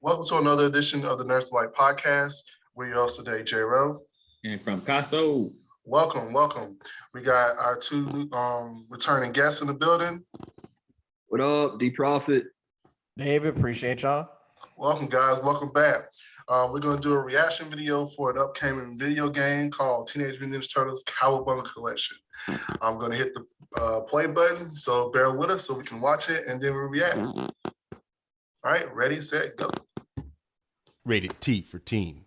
Welcome to another edition of the Nurse Life Podcast. We're your host today, JayRow. And Crump Casso. Welcome. We got our two returning guests in the building. What up, D Prophet? David, appreciate y'all. Welcome, guys. Welcome back. We're going to do a reaction video for an upcoming video game called Teenage Mutant Ninja Turtles Cowabunga Collection. I'm going to hit the play button, so bear with us so we can watch it, and then we'll react. All right, ready, set, go. Rated T for teen.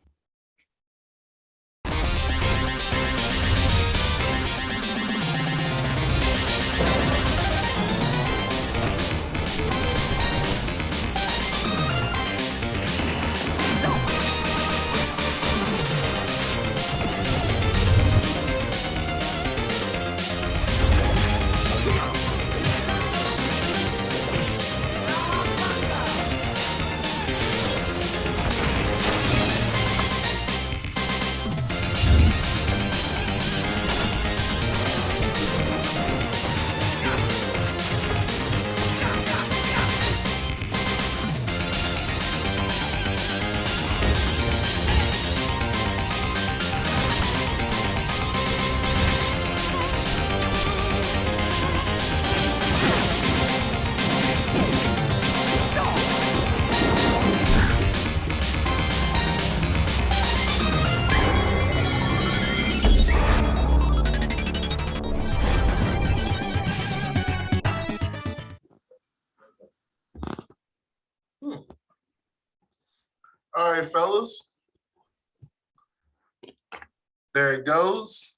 All right, fellas. There it goes.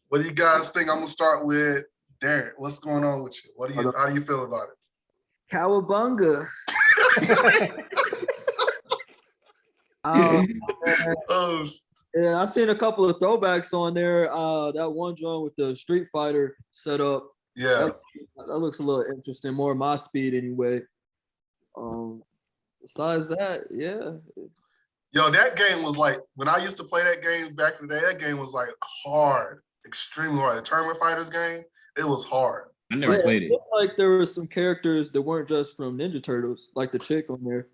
What do you guys think? I'm gonna start with Derek. What's going on with you? How do you feel about it? Cowabunga. Yeah, I've seen a couple of throwbacks on there. That one joint with the Street Fighter setup. Yeah. That looks a little interesting, more my speed anyway. Besides that, yeah. Yo, that game was like, when I used to play that game back in the day, that game was like hard, extremely hard. The Tournament Fighters game, it was hard. I never played it. Looked like there were some characters that weren't just from Ninja Turtles, like the chick on there.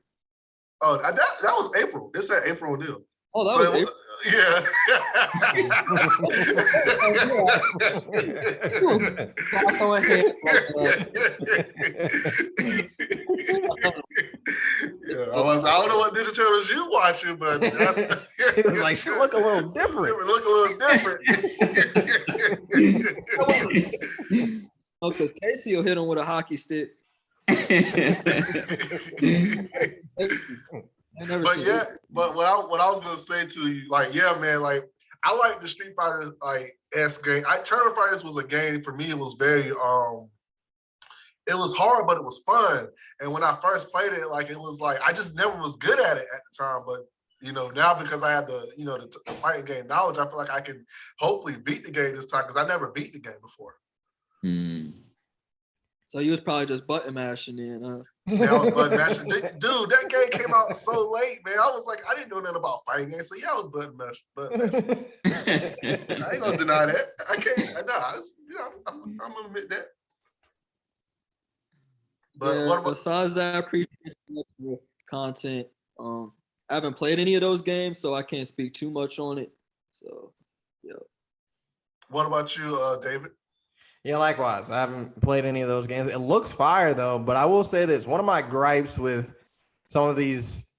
Oh, that was April. It said April O'Neil. Oh, that So was it April. Yeah. Go ahead. Yeah, I don't know what Ninja Turtles you watching, but that's, It was like, she look a little different. It look a little different. Oh, because Casey will hit him with a hockey stick. But yeah, but what I was gonna say to you, like, yeah, man, like I like the Street Fighter S game. Tournament Fighters was a game for me. It was very it was hard, but it was fun. And when I first played it, like it was like I just never was good at it at the time. But now because I have the the fighting game knowledge, I feel like I can hopefully beat the game this time because I never beat the game before. So you was probably just button mashing in, huh? Yeah, I was button mashing. Dude, that game came out so late, man. I was like, I didn't know nothing about fighting games. So yeah, I was button mashing. I ain't gonna deny that. I can't. I'm gonna admit that. But yeah, what about besides that, I appreciate the content. I haven't played any of those games, so I can't speak too much on it. So, yeah. What about you, David? Yeah, likewise. I haven't played any of those games. It looks fire though, but I will say this: one of my gripes with some of these,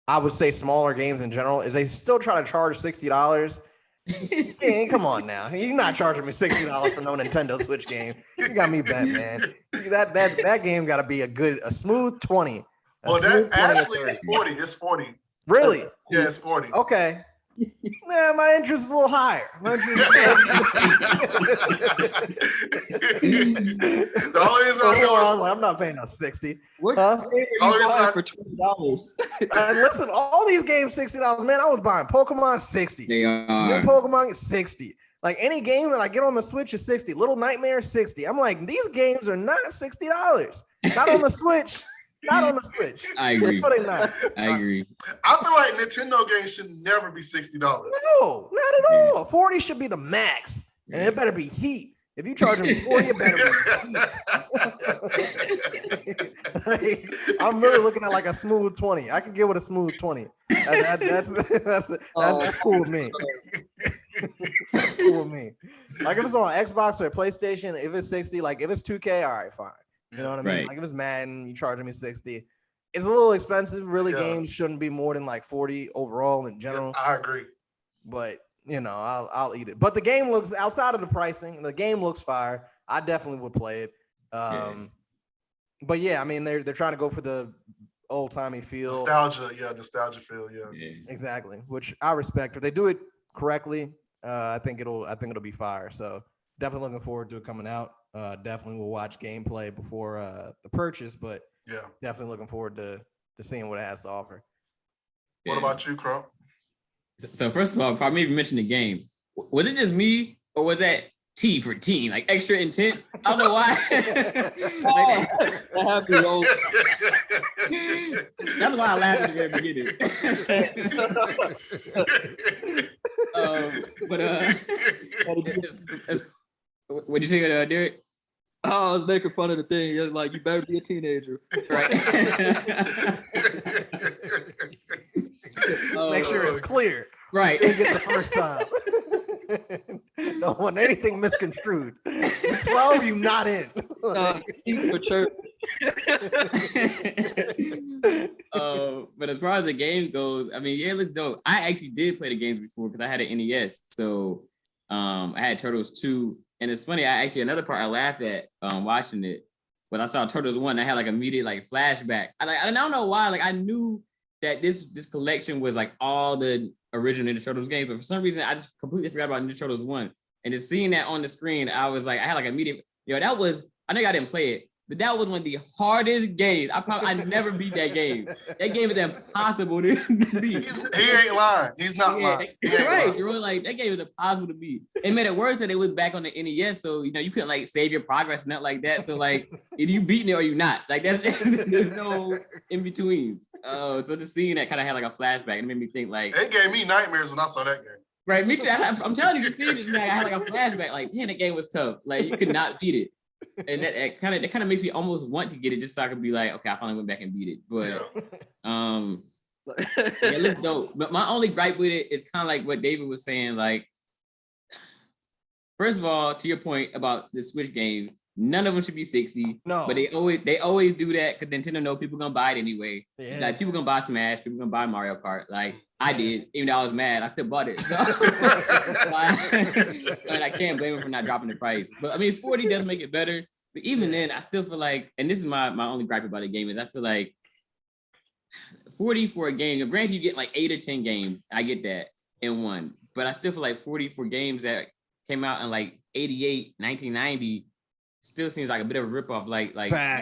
I would say smaller games in general, is they still try to charge $60. Hey, come on now. You're not charging me $60 for no Nintendo Switch game. You got me bent, man. That game got to be a smooth 20. Well, that actually is 40. It's 40. Really? Yeah, it's 40. Okay. Man, my interest is a little higher. The only reason I know I'm not paying no 60. What game are you buying for $20? Listen, all these games $60. Man, I was buying Pokemon 60. They are. Pokemon 60. Like any game that I get on the Switch is 60. Little Nightmare 60. I'm like, these games are not $60. Not on the Switch. Not on the Switch. I agree. No, they're not. I agree. I feel like Nintendo games should never be $60. No, not at all. 40 should be the max. And it better be heat. If you charge me 40, it better be. Like, I'm really looking at like a smooth 20. I can get with a smooth 20. That's cool with me. That's cool with me. Like if it's on Xbox or PlayStation, if it's 60, like if it's 2K, all right, fine. You know what I mean? Right. Like if it's Madden, you charging me 60. It's a little expensive. Really, Yeah. games shouldn't be more than like 40 overall in general. Yeah, I agree. But you know, I'll eat it. But the game looks, outside of the pricing, the game looks fire. I definitely would play it. But yeah, I mean, they're trying to go for the old timey feel. Nostalgia feel, yeah. Exactly, which I respect. If they do it correctly, I think it'll be fire. So definitely looking forward to it coming out. Definitely will watch gameplay before the purchase, but Yeah. definitely looking forward to seeing what it has to offer. What about you, Crump? So first of all, if I maybe mentioned the game, was it just me or was that T for team, like extra intense? I don't know why. That's why I laughed at the very beginning. What'd you say, Derek? Oh, I was making fun of the thing. It's like, you better be a teenager. Right. Make sure it's clear. Right. You get the first time. Don't want anything misconstrued. You 12, you not in. For church. But as far as the game goes, I mean, yeah, it looks dope. I actually did play the games before because I had an NES. So I had Turtles 2. And it's funny, another part I laughed at watching it when I saw Turtles 1. I had like immediate like flashback. I don't know why. Like I knew that this collection was like all the original Ninja Turtles games, but for some reason I just completely forgot about Ninja Turtles 1. And just seeing that on the screen, I was like, I had like immediate, that was, I know I didn't play it, but that was one of the hardest games. I never beat that game. That game is impossible to beat. He ain't lying. He's not lying. Right. You're really like, that game is impossible to beat. It made it worse that it was back on the NES, so you couldn't like save your progress and nothing like that. So like, either you beating it or you not. Like there's no in betweens. So just seeing that kind of had like a flashback and it made me think like, it gave me nightmares when I saw that game. Right, me too. I'm telling you, just seeing it, I had like a flashback. Like, man, that game was tough. Like you could not beat it. And that kind of makes me almost want to get it just so I could be like, okay, I finally went back and beat it. But it looks dope. But my only gripe with it is kind of like what David was saying. Like, first of all, to your point about the Switch games, none of them should be 60. No, but they always do that because Nintendo know people gonna buy it anyway. Yeah. Like people gonna buy Smash, people gonna buy Mario Kart. Like I did, even though I was mad, I still bought it. So, and I can't blame them for not dropping the price. But I mean, 40 does make it better. But even then, I still feel like, and this is my only gripe about the game is I feel like 40 for a game. Granted, you get like 8 or 10 games. I get that in one, but I still feel like 40 for games that came out in like 88, 1990. Still seems like a bit of a ripoff. Like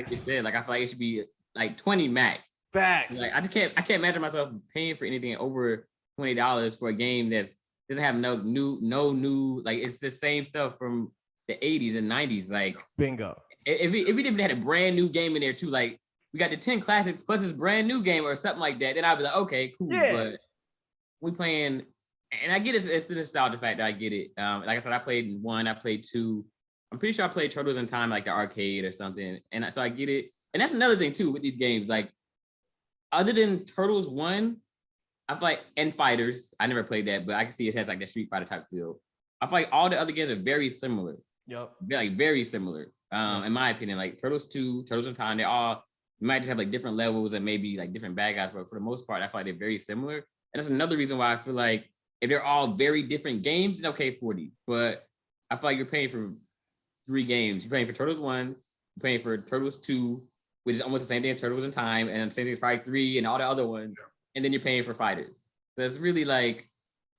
you said, like I feel like it should be like 20 max. Facts. Like I can't imagine myself paying for anything over $20 for a game that doesn't have no new like it's the same stuff from the 80s and 90s. Like bingo. If we even had a brand new game in there too, like we got the 10 classics plus this brand new game or something like that, then I'd be like, okay, cool. Yeah. But we playing, and I get it's the nostalgia factor. I get it. Like I said, I played 1, I played 2. I'm pretty sure I played Turtles in Time, like the arcade or something. And so I get it. And that's another thing too with these games. Like, other than Turtles 1, I feel like, and Fighters, I never played that, but I can see it has like the Street Fighter type feel. I feel like all the other games are very similar. Yep. Like very similar. In my opinion, like Turtles 2, Turtles in Time, they all, you might just have like different levels and maybe like different bad guys, but for the most part, I feel like they're very similar. And that's another reason why I feel like if they're all very different games, then okay, 40. But I feel like you're paying for 3 games. You're paying for Turtles 1, you're paying for Turtles 2, which is almost the same thing as Turtles in Time, and the same thing as probably 3 and all the other ones. And then you're paying for Fighters. So it's really like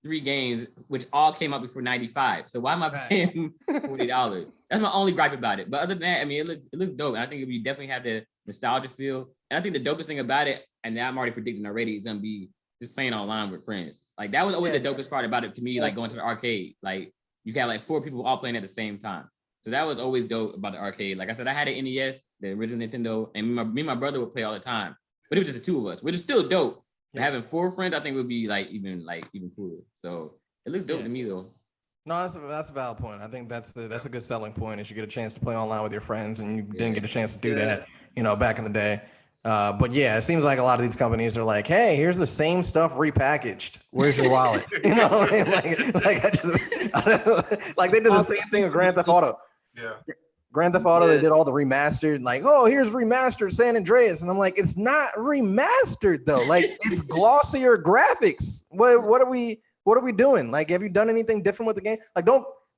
3 games, which all came out before 95. So why am I paying $40? That's my only gripe about it. But other than that, I mean, it looks dope. And I think we definitely have the nostalgia feel. And I think the dopest thing about it, and I'm already predicting already, is gonna be just playing online with friends. Like that was always the dopest part about it to me, like going to the arcade. Like you got like 4 people all playing at the same time. So that was always dope about the arcade. Like I said, I had an NES, the original Nintendo, and me and my brother would play all the time. But it was just the 2 of us, which is still dope. But having 4 friends, I think would be like even cooler. So it looks dope to me though. No, that's a valid point. I think that's a good selling point. Is you get a chance to play online with your friends, and you didn't get a chance to do that, back in the day. But yeah, it seems like a lot of these companies are like, "Hey, here's the same stuff repackaged. Where's your wallet?" You know what I mean? Like they did the same thing with Grand Theft Auto. Yeah. Grand Theft Auto, they did all the remastered, like, oh, here's remastered San Andreas, and I'm like, it's not remastered though. Like, it's glossier graphics. What are we doing? Like, have you done anything different with the game? Like,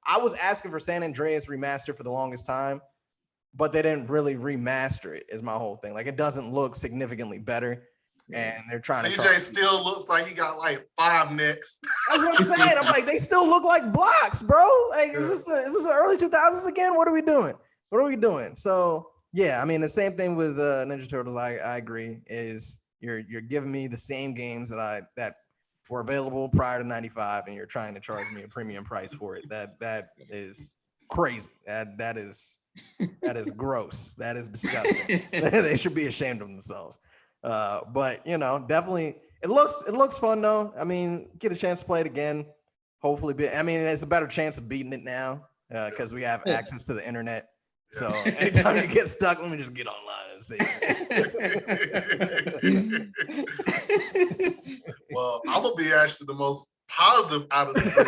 I was asking for San Andreas remastered for the longest time, but they didn't really remaster it, is my whole thing. Like, it doesn't look significantly better, and they're trying to. CJ still looks like he got like 5 necks. That's what I'm saying. I'm like, they still look like blocks, bro. Like, is this the early 2000s again? What are we doing? So yeah, I mean, the same thing with Ninja Turtles. I agree. Is you're giving me the same games that were available prior to '95, and you're trying to charge me a premium price for it. That is crazy. That is gross. That is disgusting. They should be ashamed of themselves. But definitely, it looks fun though. I mean, get a chance to play it again. Hopefully, I mean, there's a better chance of beating it now because we have access to the internet. So anytime you get stuck, let me just get online and see. Well, I'm gonna be actually the most positive out of the three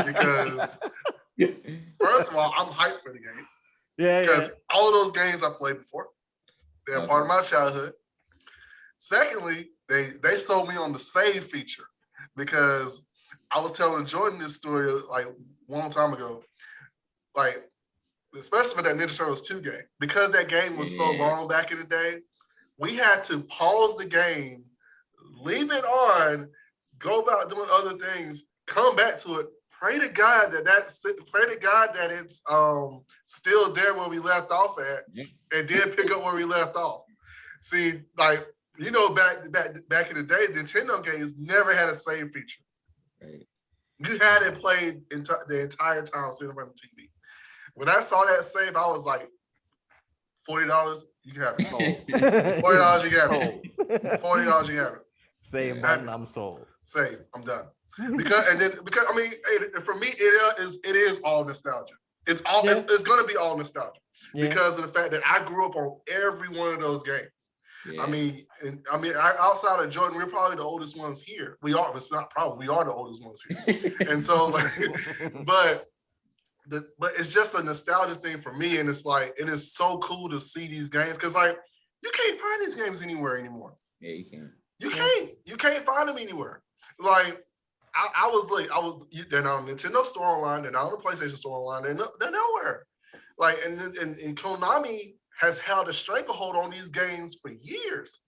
because first of all, I'm hyped for the game. Because all of those games I played before, they're part of my childhood. Secondly, they sold me on the save feature because I was telling Jordan this story like a long time ago, like. Especially for that Ninja Turtles 2 game, because that game was so long back in the day, we had to pause the game, leave it on, go about doing other things, come back to it, pray to God that it's still there where we left off at, and then pick up where we left off. See, like back in the day, Nintendo games never had a save feature. Right. You had it played the entire time sitting in front of the TV. When I saw that save, I was like, $40, you can have it. $40, you can have it. $40, you can have it. Save button, I'm sold. Save, I'm done. Because I mean, for me, it is all nostalgia. It's gonna be all nostalgia because of the fact that I grew up on every one of those games. Yeah. I mean, outside of Jordan, we're probably the oldest ones here. We are. It's not probably. We are the oldest ones here. And so, but it's just a nostalgia thing for me, and it's like it is so cool to see these games because like you can't find these games anywhere anymore. Yeah, you can. You can't find them anywhere. Like they're not on Nintendo Store online, they're not on the PlayStation Store online, they're nowhere. Like and Konami has held a stranglehold on these games for years,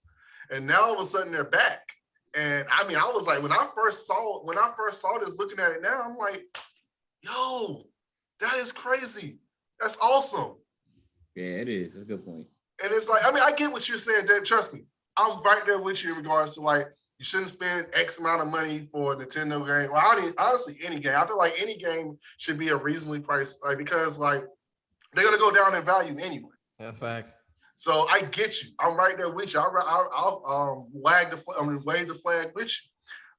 and now all of a sudden they're back. And I mean, I was like, when I first saw this, looking at it now, I'm like, yo. That is crazy. That's awesome. Yeah, it is. That's a good point. And it's like, I mean, I get what you're saying, Dave. Trust me. I'm right there with you in regards to like, you shouldn't spend X amount of money for a Nintendo game. Well, honestly, any game. I feel like any game should be a reasonably priced, like, because like they're gonna go down in value anyway. That's facts. So I get you. I'm right there with you. I'll wave the flag with you.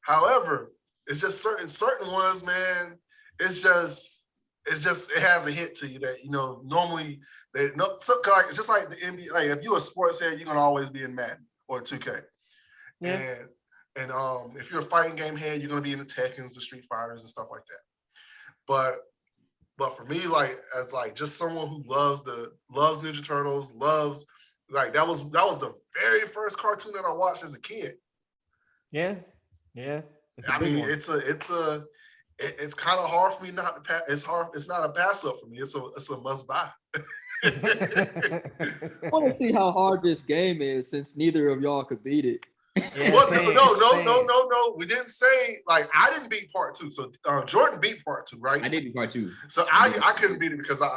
However, it's just certain ones, man. It has a hit to you that normally it's just like the NBA. Like if you're a sports head, you're gonna always be in Madden or 2K. Yeah. And if you're a fighting game head, you're gonna be in the Tekkens, the Street Fighters, and stuff like that. But for me, like as like just someone who loves Ninja Turtles, like that was the very first cartoon that I watched as a kid. Yeah. I mean, it's kind of hard for me not to pass. It's not a pass up for me. It's a must buy. I want to see how hard this game is since neither of y'all could beat it. Yeah, no. We didn't say like I didn't beat part 2. So Jordan beat part 2, right? I did beat part 2. So I couldn't beat it because I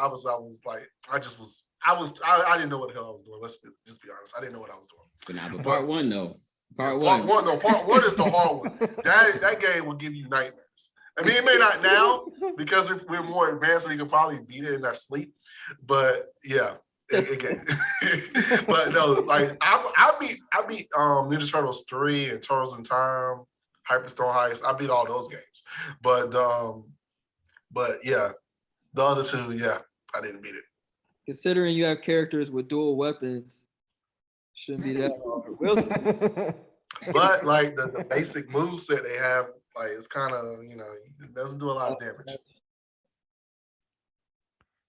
didn't know what the hell I was doing. Let's just be honest. I didn't know what I was doing. But part 1 though. Part 1 is the hard one. That game will give you nightmares. I mean, it may not now because we're more advanced, so we can probably beat it in our sleep. But yeah, but no, like I beat Ninja Turtles 3 and Turtles in Time, Hyperstone Heist. I beat all those games. But But yeah, the other two, yeah, I didn't beat it. Considering you have characters with dual weapons, shouldn't be that hard. We'll see. But like the basic move set they have, like it's kind of, it doesn't do a lot of damage.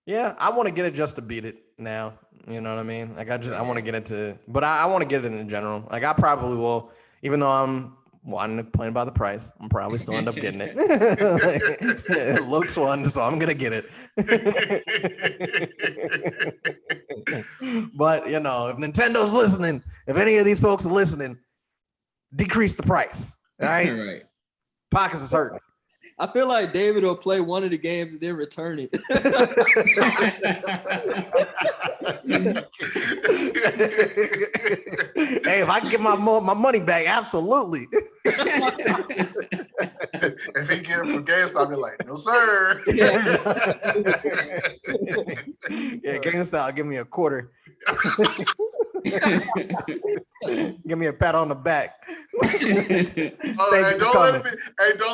Yeah, I want to get it just to beat it now. You know what I mean? Like I want to get it to, but I want to get it in general. Like I probably will, even though I'm wanting to complain about the price, I'm probably still end up getting it. It looks fun, so I'm gonna get it. But if Nintendo's listening, if any of these folks are listening, decrease the price. All right, Right. Pockets is hurting. I feel like David will play one of the games and then return it. Hey, if I can get my money back, absolutely. If he get it from GameStop, be like, no, sir. Yeah, GameStop, give me a quarter. Give me a pat on the back. Don't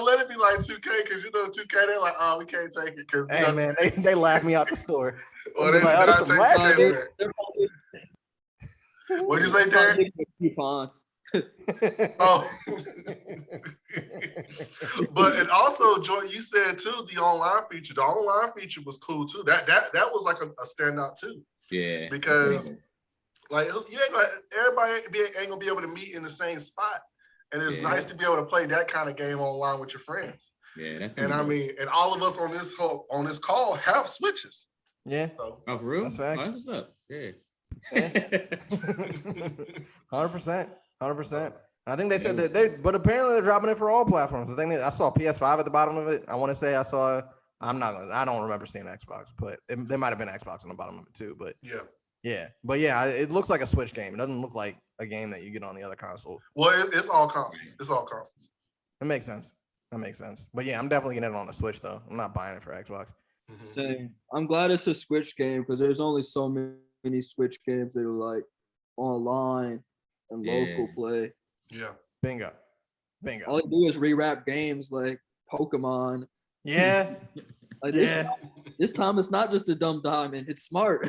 let it be like 2K, because 2K, they're like, oh, we can't take it because hey man, they laugh me out the store. Or they like, not take 2K back. What'd you say, Derek? Coupon. Oh, but and also, Jordan, you said too the online feature. The online feature was cool too. That was like a standout too. Yeah. Because like everybody ain't gonna be able to meet in the same spot, and it's nice to be able to play that kind of game online with your friends. Yeah, that's. And I mean, and all of us on this call have Switches. Yeah. So. Oh, for real? That's facts. Oh, what's up? Yeah. 100%. I think they said that but apparently they're dropping it for all platforms. I think I saw PS5 at the bottom of it. I want to say I don't remember seeing Xbox, but there might have been Xbox on the bottom of it too. But yeah, it looks like a Switch game. It doesn't look like a game that you get on the other console. Well, it's all consoles. It's all consoles. It makes sense. That makes sense. But yeah, I'm definitely getting it on the Switch though. I'm not buying it for Xbox. Same. I'm glad it's a Switch game because there's only so many Switch games that are like online and local play. Yeah. Bingo. All they do is rewrap games like Pokemon. Yeah. Like this time it's not just a dumb diamond, it's smart.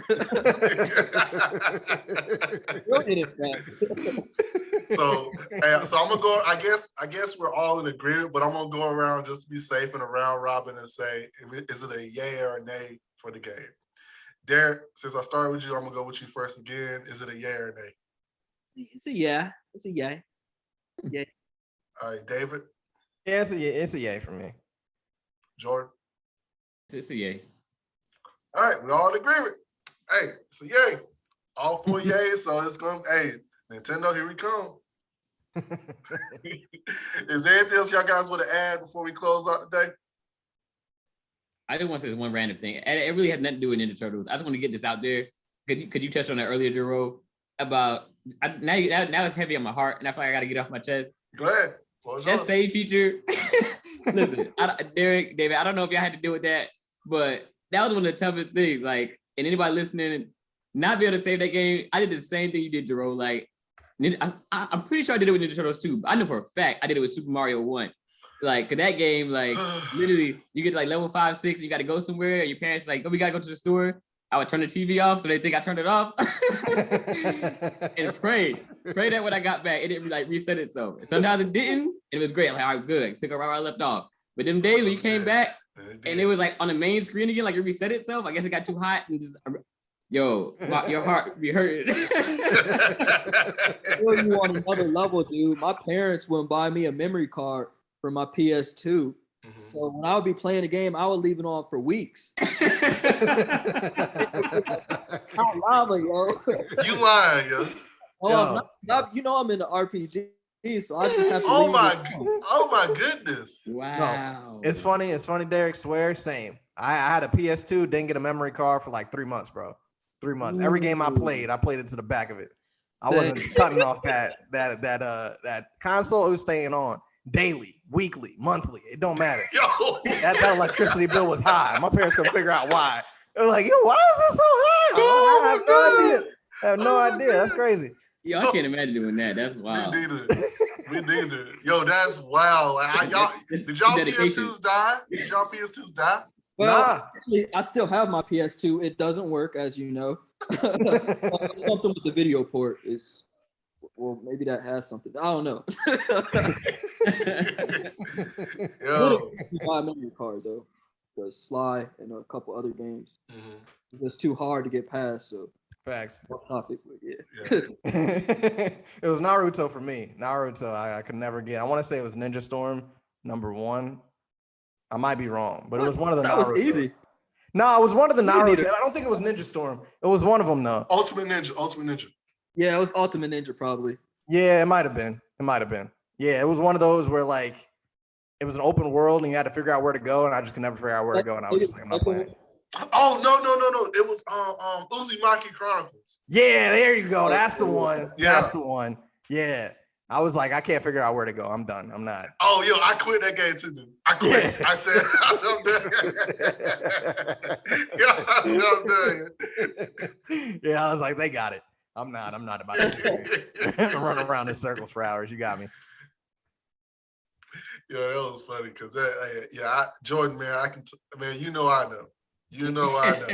So I'm gonna go. I guess we're all in agreement, but I'm gonna go around just to be safe in a round robin and say, is it a yay or a nay for the game? Derek, since I started with you, I'm gonna go with you first again. Is it a yay or a nay? It's a yeah. It's a yay. Yeah. All right, David. Yeah, it's a yay for me. Jordan. It's a yay. All right, we're all in agreement. Hey, it's a yay. All 4 yays, so it's gonna. Hey, Nintendo, here we come. Is there anything else y'all guys want to add before we close out today? I just want to say this one random thing. And it really has nothing to do with Ninja Turtles. I just want to get this out there. Could you touch on that earlier, JayRow? About now it's heavy on my heart, and I feel like I got to get off my chest. Go ahead. That save feature. Listen, Derek, David, I don't know if y'all had to deal with that, but that was one of the toughest things. Like, and anybody listening, not be able to save that game. I did the same thing you did, JayRow. Like, I'm pretty sure I did it with Ninja Turtles too. But I know for a fact I did it with Super Mario 1. Like, cause that game, like, literally, you get to like level 5, 6, and you got to go somewhere. And your parents like, oh, we gotta go to the store. I would turn the TV off so they think I turned it off, and pray that when I got back, it didn't like reset itself. Sometimes it didn't, and it was great. I'm like, all right, good, pick up right where I left off. But them days when you came back and it was like on the main screen again, like it reset itself. I guess it got too hot and just, your heart be hurting. You on another level, dude. My parents wouldn't buy me a memory card for my PS2. So when I would be playing a game, I would leave it on for weeks. Not lava, yo. You lying, yo. Oh, I'm in the RPG, so I just have to. Oh my goodness! Wow. No, it's funny. Derek, swear, same. I had a PS2, didn't get a memory card for like 3 months, bro. 3 months. Every game I played it to the back of it. I wasn't cutting off that console. It was staying on daily, weekly, monthly. It don't matter. Yo. That electricity bill was high. My parents couldn't figure out why. They're like, yo, why is it so high? I have no idea. That's crazy. Yo, I can't imagine doing that. That's wild. Me neither. Yo, that's wild. Like, did y'all Dedication. PS2s die? Did y'all PS2s die? Well, Nah. actually, I still have my PS2. It doesn't work, as you know. Something with the video port is, well, maybe that has something. I don't know. Yo. You buy a memory card though, because Sly and a couple other games. Mhm. It was too hard to get past. So, Facts. off topic, but yeah. It was Naruto for me. Naruto, I could never get. I want to say it was Ninja Storm #1. I might be wrong, but it was one of the That Naruto. was easy. No, it was one of the You need Naruto. I don't think it was Ninja Storm. It was one of them though. Ultimate Ninja. Yeah, it was Ultimate Ninja probably. Yeah, it might have been. It might have been. Yeah, it was one of those where like it was an open world and you had to figure out where to go, and I just could never figure out where to go, and I was just like, I'm not playing. Oh no. It was Uzumaki Chronicles. Yeah, there you go. That's the one. Yeah. That's the one. Yeah. I was like, I can't figure out where to go. I'm done. I'm not. Oh, yo, I quit that game too, dude. I quit. Yeah. I said, I'm done. Yeah, I was like, they got it. I'm not about to sit here. Run around in circles for hours. You got me. Yeah, that was funny because Jordan, man, man, you know I know. You know I know.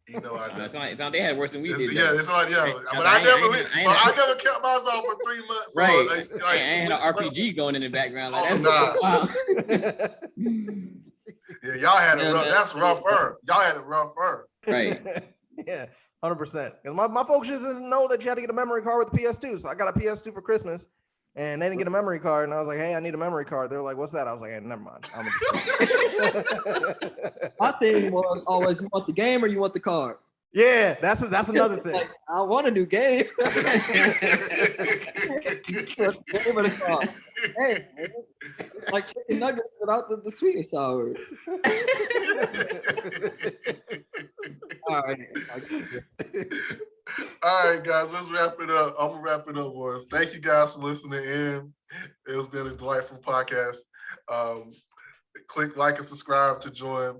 You know I know. It's not they had it worse than we did. It's like Right. but I never kept myself for 3 months. Right. So, I ain't an RPG going in the background like Oh, that's nah. Yeah, y'all had it Yeah, rough. man. That's rougher. Y'all had it rougher. Right. Yeah, 100%. My folks just didn't know that you had to get a memory card with the PS2. So I got a PS2 for Christmas, and they didn't get a memory card. And I was like, hey, I need a memory card. They were like, what's that? I was like, hey, never mind. My thing was always, you want the game or you want the card? Yeah, that's another thing. Like, I want a new game. Game or the card? Hey, man, it's like chicken nuggets without the sweet and sour. All right. All right, guys, let's wrap it up. I'm gonna wrap it up, boys. Thank you guys for listening in. It has been a delightful podcast. Click like and subscribe to join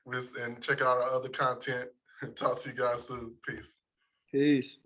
and check out our other content. Talk to you guys soon. Peace. Peace.